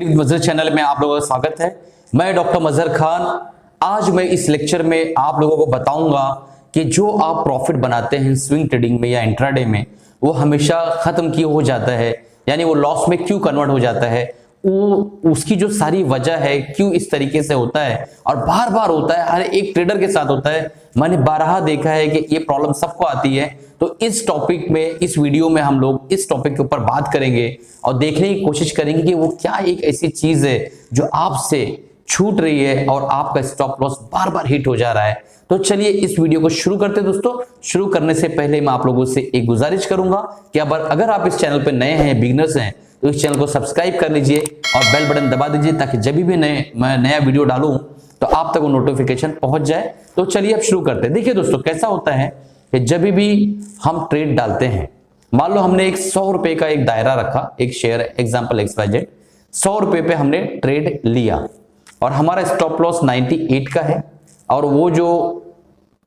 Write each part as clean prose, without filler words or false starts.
मजहर channel में आप लोगों का स्वागत है। मैं डॉक्टर मजहर खान। आज मैं इस लेक्चर में आप लोगों को बताऊंगा कि जो आप प्रॉफिट बनाते हैं स्विंग ट्रेडिंग में या इंट्राडे में, वो हमेशा खत्म क्यों हो जाता है, यानी वो लॉस में क्यों कन्वर्ट हो जाता है, वो उसकी जो सारी वजह है क्यों इस तरीके से होता है और बार बार होता है, हर एक ट्रेडर के साथ होता है। मैंने बारहा देखा है कि ये प्रॉब्लम सबको आती है। तो इस टॉपिक में, इस वीडियो में हम लोग इस टॉपिक के ऊपर बात करेंगे और देखने की कोशिश करेंगे कि वो क्या एक ऐसी चीज है जो आपसे छूट रही है और आपका स्टॉप लॉस बार बार हिट हो जा रहा है। तो चलिए इस वीडियो को शुरू करते हैं। दोस्तों, शुरू करने से पहले मैं आप लोगों से एक गुजारिश करूंगा कि अगर आप इस चैनल पर नए हैं, बिगिनर्स हैं, तो इस चैनल को सब्सक्राइब कर लीजिए और बेल बटन दबा दीजिए ताकि जब भी मैं नया वीडियो डालूं तो आप तक वो नोटिफिकेशन पहुंच जाए। तो चलिए अब शुरू करते हैं। देखिए दोस्तों, कैसा होता है कि जब भी हम ट्रेड डालते हैं, मान लो हमने एक 100 रुपए का एक दायरा रखा, एक शेयर एग्जांपल XYZ, 100 रुपए पे हमने ट्रेड लिया और हमारा स्टॉप लॉस 98 का है और वो जो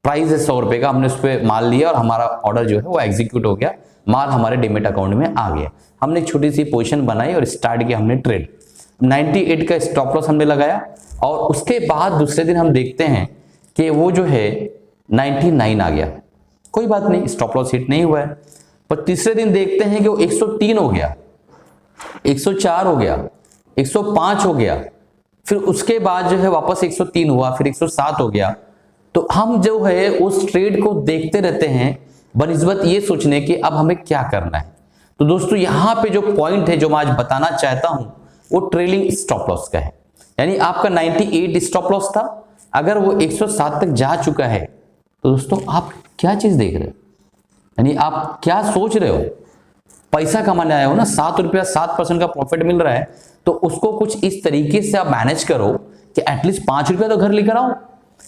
प्राइस है 100 रुपए का, हमने उस पर माल लिया और हमारा ऑर्डर जो है वो एग्जीक्यूट हो गया, माल हमारे डिमेट अकाउंट में आ गया। हमने एक छोटी सी पोजीशन बनाई और स्टार्ट किया हमने ट्रेड। 98 का स्टॉप लॉस हमने लगाया और उसके बाद दूसरे दिन हम देखते हैं कि वो जो है 99 आ गया। कोई बात नहीं, स्टॉप लॉस हिट नहीं हुआ है। पर तीसरे दिन देखते हैं कि वो 103 हो गया, 104 हो गया, 105 हो गया, फिर उसके बाद जो है वापस 103 हुआ, फिर 107 हो गया। तो हम जो है उस ट्रेड को देखते रहते हैं बनिस्बत ये सोचने कि अब हमें क्या करना है। तो दोस्तों, यहां पे जो पॉइंट है जो मैं आज बताना चाहता हूं वो ट्रेलिंग स्टॉप लॉस का है। यानी आपका 98 स्टॉप लॉस था, अगर वो 107 तक जा चुका है तो दोस्तों आप क्या चीज देख रहे हो, यानी आप क्या सोच रहे हो। पैसा कमाने आए हो ना, 7 रुपया 7% का प्रॉफिट मिल रहा है, तो उसको कुछ इस तरीके से आप मैनेज करो कि एटलीस्ट 5 रुपया तो घर लेकर आओ।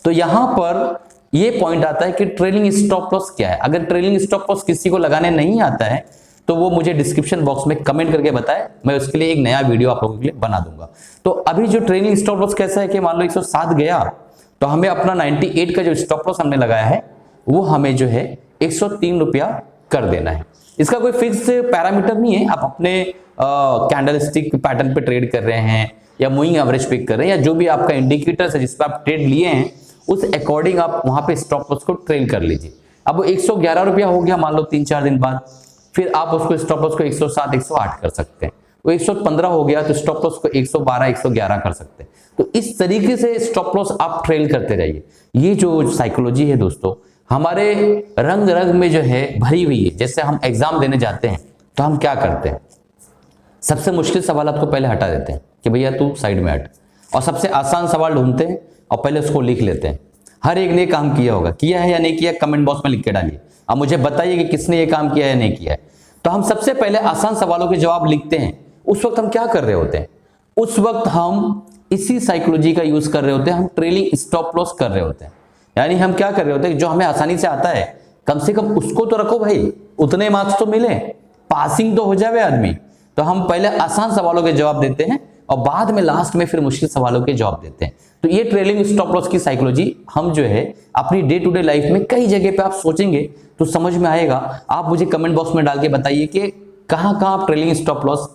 तो यहां पर ये पॉइंट आता है कि ट्रेलिंग स्टॉप लॉस क्या है। अगर ट्रेलिंग स्टॉप लॉस किसी को लगाने नहीं आता है तो वो मुझे डिस्क्रिप्शन बॉक्स में कमेंट करके बताए, मैं उसके लिए एक नया वीडियो आप लोगों के लिए बना दूंगा। तो अभी जो ट्रेलिंग स्टॉप लॉस कैसा है कि मान लो 107 गया तो हमें अपना 98 का जो स्टॉप लॉस हमने लगाया है वो हमें जो है 103 रुपया कर देना है। इसका कोई फिक्स पैरामीटर नहीं है। आप अपने कैंडलस्टिक पैटर्न पे ट्रेड कर रहे हैं या मूविंग एवरेज पिक कर रहे हैं या जो भी आपका इंडिकेटर्स है जिस पर आप ट्रेड लिए हैं, उस अकॉर्डिंग आप वहां पे स्टॉप लॉस को ट्रेल कर लीजिए। अब वो 111 रुपया हो गया मान लो 3-4 दिन बाद, फिर आप उसको स्टॉप लॉस को 107 108 कर सकते हैं। वो 115 हो गया तो स्टॉप लॉस को 112 111 कर सकते हैं। तो इस तरीके से स्टॉप लॉस आप ट्रेल करते रहिए। ये जो साइकोलॉजी है दोस्तों, हमारे रंग रंग में जो है भरी हुई है। जैसे हम एग्जाम देने जाते हैं तो हम क्या करते हैं, सबसे मुश्किल सवाल को पहले हटा देते हैं कि भैया तू साइड में हट, और सबसे आसान सवाल ढूंढते हैं और पहले उसको लिख लेते हैं। हर एक ने काम किया होगा, किया है या नहीं किया, कमेंट बॉक्स में लिख के डालिए। अब मुझे बताइए कि किसने ये काम किया है या नहीं किया है। तो हम सबसे पहले आसान सवालों के जवाब लिखते हैं। उस वक्त हम क्या कर रहे होते हैं, उस वक्त हम इसी साइकोलॉजी का यूज कर रहे होते हैं। हम ट्रेलिंग स्टॉप लॉस कर रहे होते हैं। यानी हम क्या कर रहे होते हैं, जो हमें आसानी से आता है कम से कम उसको तो रखो भाई, उतने मार्क्स तो मिले, पासिंग तो हो जाए आदमी। तो हम पहले आसान सवालों के जवाब देते हैं और बाद में लास्ट में फिर मुश्किल सवालों के जवाब देते हैं। तो ये ट्रेलिंग स्टॉप लॉस की साइकोलॉजी हम जो है अपनी डे टू डे लाइफ में कई जगह पे आप सोचेंगे तो समझ में आएगा। आप मुझे कमेंट बॉक्स में डाल के बताइए कि कहां आप trailing stop loss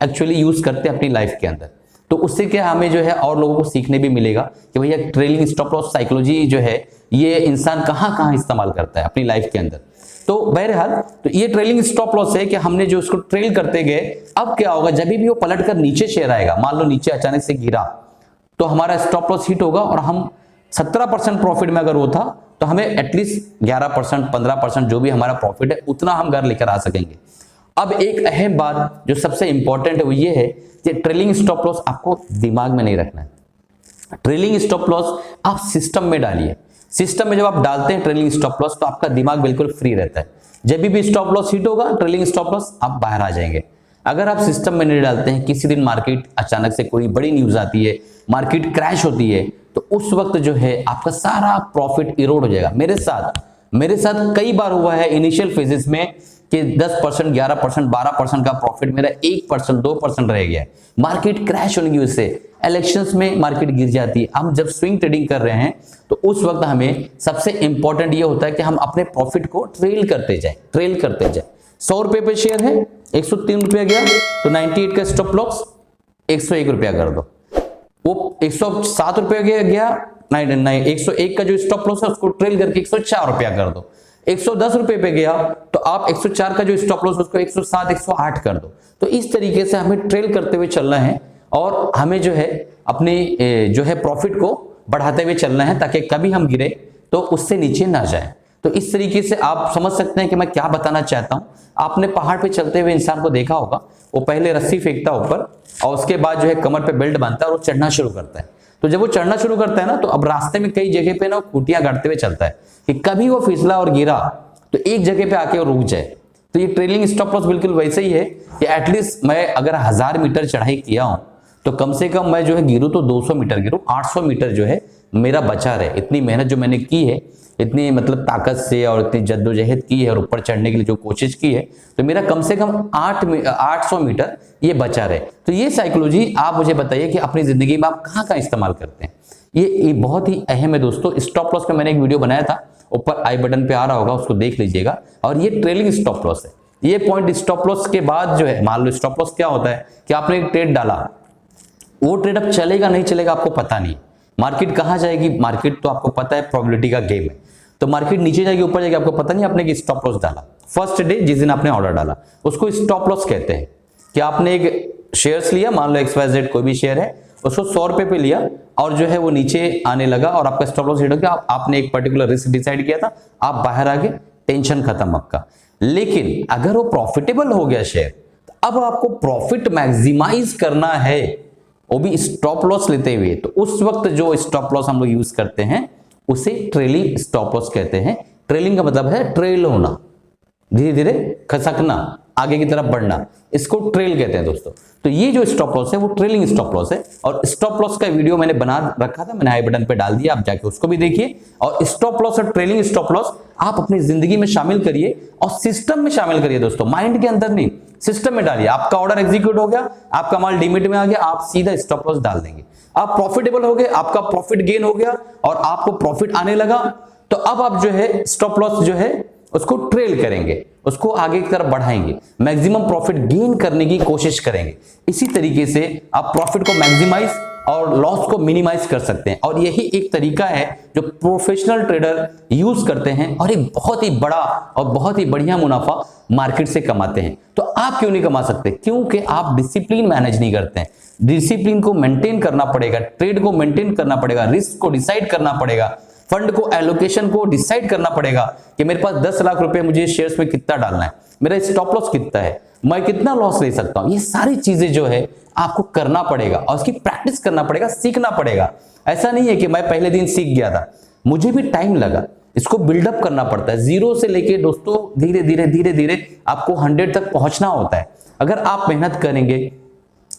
actually use करते हैं अपनी लाइफ के अंदर। तो उससे क्या हमें जो है और लोगों को सीखने भी मिलेगा कि भैया ट्रेलिंग स्टॉप लॉस साइकोलॉजी जो है ये इंसान कहां इस्तेमाल करता है अपनी लाइफ के अंदर। तो बहरहाल, तो ये ट्रेलिंग स्टॉप लॉस है कि हमने जो उसको ट्रेल करते गए। अब क्या होगा, जब भी वो पलट कर नीचे शेयर आएगा, मान लो नीचे अचानक से गिरा, तो हमारा स्टॉप लॉस हिट होगा और हम 17% प्रॉफिट में अगर वो था तो हमें एटलीस्ट 11% 15% जो भी हमारा प्रॉफिट है उतना हम घर लेकर आ सकेंगे। अब एक अहम बात जो सबसे इंपॉर्टेंट है वो ये है कि ट्रेलिंग स्टॉप लॉस आपको दिमाग में नहीं रखना है। ट्रेलिंग स्टॉप लॉस आप सिस्टम में डालिए। सिस्टम में जब आप डालते हैं ट्रेलिंग स्टॉप लॉस तो आपका दिमाग बिल्कुल फ्री रहता है। जब भी स्टॉप लॉस हिट होगा, ट्रेलिंग स्टॉप लॉस आप बाहर आ जाएंगे। अगर आप सिस्टम में नहीं डालते हैं, किसी दिन मार्केट अचानक से कोई बड़ी न्यूज आती है, मार्केट क्रैश होती है, तो उस वक्त जो है आपका सारा प्रॉफिट इरोड हो जाएगा। मेरे साथ कई बार हुआ है इनिशियल फेजेस में कि 10% 11% 12% का प्रॉफिट मेरा 1% 2% रह गया। मार्केट क्रैश होने की वजह से इलेक्शंस में मार्केट गिर जाती है। हम जब स्विंग ट्रेडिंग कर रहे हैं तो उस वक्त हमें सबसे इंपॉर्टेंट ये होता है कि हम अपने प्रॉफिट को ट्रेल करते जाएं। 100 रुपए पे शेयर है, 103 रुपया गया तो 98 का स्टॉप लॉस, 101 रुपया कर दो। वो 107 रुपया गया, नहीं 101 का जो स्टॉप लॉस है उसको ट्रेल करके 104 रुपया कर दो। 110 रुपए पे गया तो आप 104 का जो स्टॉप लॉस उसको 107 108 कर दो। तो इस तरीके से हमें ट्रेल करते हुए चलना है और हमें जो है अपने जो है प्रॉफिट को बढ़ाते हुए चलना है ताकि कभी हम गिरे तो उससे नीचे ना जाए। तो इस तरीके से आप समझ सकते हैं कि मैं क्या बताना चाहता हूं। आपने पहाड़ पे चलते हुए इंसान को देखा होगा, वो पहले रस्सी फेंकता ऊपर और उसके बाद जो है कमर पे बेल्ट बांधता है और वो चढ़ना शुरू करता है। तो जब वो चढ़ना शुरू करता है ना, तो अब रास्ते में कई जगह पे ना खूंटियां गाड़ते हुए चलता है कि कभी वो फिसला और गिरा तो एक जगह पे आके वो रुक जाए। तो ये ट्रेलिंग स्टॉप लॉस बिल्कुल वैसे ही है कि एटलीस्ट मैं अगर 1000 मीटर चढ़ाई किया हूं तो कम से कम मैं जो है गिरूं तो 200 मीटर गिरूं, 800 मीटर जो है मेरा बचा रहे। इतनी मेहनत जो मैंने की है, इतनी मतलब ताकत से और इतनी जद्दोजहद की है और ऊपर चढ़ने के लिए जो कोशिश की है, तो मेरा कम से कम 800 मीटर ये बचा रहे। तो ये साइकोलॉजी आप मुझे बताइए कि अपनी जिंदगी में आप कहाँ इस्तेमाल करते हैं। ये बहुत ही अहम है दोस्तों। स्टॉप लॉस का मैंने एक वीडियो बनाया था, ऊपर आई बटन पे आ रहा होगा, उसको देख लीजिएगा। और ये ट्रेलिंग स्टॉप लॉस है। ये पॉइंट स्टॉप लॉस के बाद जो है, मान लो स्टॉप लॉस क्या होता है कि आपने एक ट्रेड डाला, वो ट्रेड अब चलेगा नहीं चलेगा आपको पता नहीं, मार्केट कहां जाएगी, मार्केट तो आपको पता है प्रोबेबिलिटी का गेम है, तो मार्केट नीचे जाएगी ऊपर जाएगी आपको पता नहीं, आपने स्टॉप लॉस डाला। फर्स्ट डे जिस दिन आपने ऑर्डर डाला उसको स्टॉप लॉस कहते हैं। कि आपने एक शेयर्स लिया, मान लो XYZ कोई भी शेयर है, उसको 100 रुपए पे लिया और जो है वो नीचे आने लगा और आपका स्टॉप लॉस हिट हो गया। आपने एक पर्टिकुलर रिस्क डिसाइड किया था, आप बाहर आ गए, टेंशन खत्म आपका। लेकिन अगर वो प्रॉफिटेबल हो गया शेयर, अब आपको प्रॉफिट मैक्सिमाइज करना है, वो भी स्टॉप लॉस लेते हुए। तो उस वक्त जो स्टॉप लॉस हम लोग यूज करते हैं उसे ट्रेलिंग स्टॉप लॉस कहते हैं। ट्रेलिंग का मतलब है ट्रेल होना, धीरे धीरे खसकना, आगे की तरफ बढ़ना, इसको ट्रेल कहते हैं दोस्तों। तो ये जो स्टॉप लॉस है वो ट्रेलिंग स्टॉप लॉस है। और स्टॉप लॉस का वीडियो मैंने बना रखा था, मैंने आई बटन पे डाल दिया, आप जाके उसको भी देखिए। और स्टॉप लॉस और ट्रेलिंग स्टॉप लॉस आप अपनी जिंदगी में शामिल करिए और सिस्टम में शामिल करिए दोस्तों, माइंड के अंदर नहीं, सिस्टम में डालिए। आपका ऑर्डर एग्जीक्यूट हो गया, आपका माल डिमिट में आ गया, आप सीधा स्टॉप लॉस डाल देंगे। आप प्रॉफिटेबल हो गए, आपका प्रॉफिट गेन हो गया और आपको प्रॉफिट आने लगा, तो अब आप जो है स्टॉप लॉस जो है उसको ट्रेल करेंगे, उसको आगे की तरफ बढ़ाएंगे, मैक्सिमम प्रॉफिट गेन करने की कोशिश करेंगे। इसी तरीके से आप प्रॉफिट को मैक्सिमाइज और लॉस को मिनिमाइज कर सकते हैं। और यही एक तरीका है जो प्रोफेशनल ट्रेडर यूज करते हैं और एक बहुत ही बड़ा और बहुत ही बढ़िया मुनाफा मार्केट से कमाते हैं। तो आप क्यों नहीं कमा सकते? क्योंकि आप डिसिप्लिन मैनेज नहीं करते हैं। डिसिप्लिन को मेंटेन करना पड़ेगा, ट्रेड को मेंटेन करना पड़ेगा, रिस्क को डिसाइड करना पड़ेगा, फंड को एलोकेशन को डिसाइड करना पड़ेगा कि मेरे पास 10 लाख रुपए मुझे शेयर्स में कितना डालना है, मेरा स्टॉप लॉस कितना है, मैं कितना लॉस ले सकता हूं। ये सारी चीजें जो है आपको करना पड़ेगा और उसकी प्रैक्टिस करना पड़ेगा, सीखना पड़ेगा। ऐसा नहीं है कि मैं पहले दिन सीख गया था, मुझे भी टाइम लगा, इसको बिल्डअप करना पड़ता है। जीरो से लेके दोस्तों धीरे धीरे आपको 100 तक पहुंचना होता है। अगर आप मेहनत करेंगे,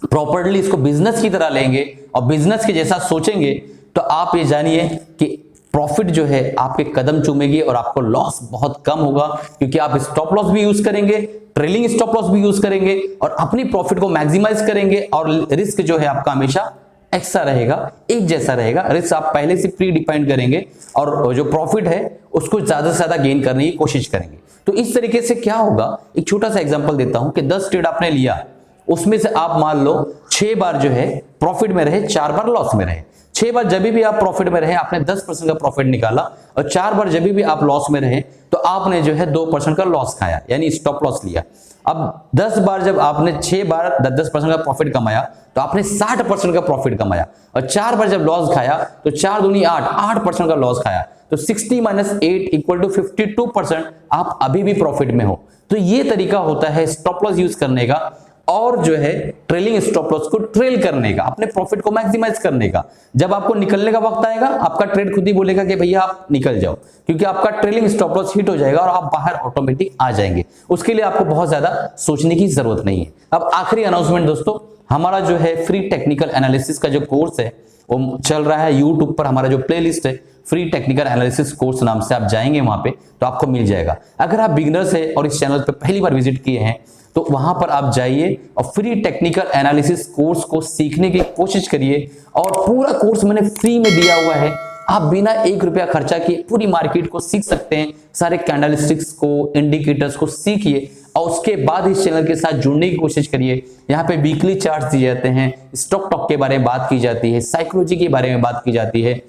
प्रॉपर्ली इसको बिजनेस की तरह लेंगे और बिजनेस के जैसा सोचेंगे, तो आप ये जानिए कि प्रॉफिट जो है आपके कदम चूमेगी और आपको लॉस बहुत कम होगा, क्योंकि आप स्टॉप लॉस भी यूज करेंगे, ट्रेलिंग स्टॉप लॉस भी यूज करेंगे और अपनी प्रॉफिट को मैक्सिमाइज करेंगे। और रिस्क जो है आपका हमेशा एक्स्ट्रा रहेगा, एक जैसा रहेगा। रिस्क आप पहले से प्री डिफाइन करेंगे और जो प्रॉफिट है उसको ज्यादा से ज्यादा गेन करने की कोशिश करेंगे। तो इस तरीके से क्या होगा, एक छोटा सा एग्जांपल देता हूं कि 10 ट्रेड आपने लिया, उसमें से आप मान लो 6 बार जो है प्रॉफिट में रहे, 4 बार लॉस में रहे। 6 बार जब भी आप प्रॉफिट में रहे आपने 10% का प्रॉफिट निकाला और 4 बार जब भी आप लॉस में रहे तो आपने जो है 2% का लॉस खाया, यानी स्टॉप लॉस लिया। अब 10 बार जब आपने 6 बार 10% का प्रॉफिट कमाया तो आपने 60% का प्रॉफिट कमाया। और 4 बार जब लॉस खाया तो 4 दूनी 8% का लॉस खाया। तो 60 - 8 = 52% आप अभी भी प्रॉफिट में हो। तो ये तरीका होता है स्टॉप लॉस यूज करने का और जो है ट्रेलिंग स्टॉप लॉस को ट्रेल करने का, अपने प्रॉफिट को मैक्सिमाइज करने का। जब आपको निकलने का वक्त आएगा आपका ट्रेड खुद ही बोलेगा कि भैया आप निकल जाओ, क्योंकि आपका ट्रेलिंग स्टॉप लॉस हिट हो जाएगा और आप बाहर ऑटोमेटिक आ जाएंगे। उसके लिए आपको बहुत ज्यादा सोचने की जरूरत नहीं है। अब आखिरी अनाउंसमेंट दोस्तों, हमारा जो है फ्री टेक्निकल एनालिसिस का जो कोर्स है वो चल रहा है यूट्यूब पर। हमारा जो प्लेलिस्ट है फ्री टेक्निकल एनालिसिस कोर्स नाम से, आप जाएंगे वहां पे तो आपको मिल जाएगा। अगर आप बिगिनर्स है और इस चैनल पे पहली बार विजिट किए हैं तो वहां पर आप जाइए और फ्री टेक्निकल एनालिसिस कोर्स को सीखने की कोशिश करिए। और पूरा कोर्स मैंने फ्री में दिया हुआ है, आप बिना 1 रुपया खर्चा किए पूरी मार्केट को सीख सकते हैं। सारे कैंडलस्टिक्स को, इंडिकेटर्स को सीखिए और उसके बाद इस चैनल के साथ जुड़ने की कोशिश करिए। यहाँ पे वीकली चार्ट्स दिए जाते हैं, स्टॉक टॉक के बारे में बात की जाती है, साइकोलॉजी के बारे में बात की जाती है।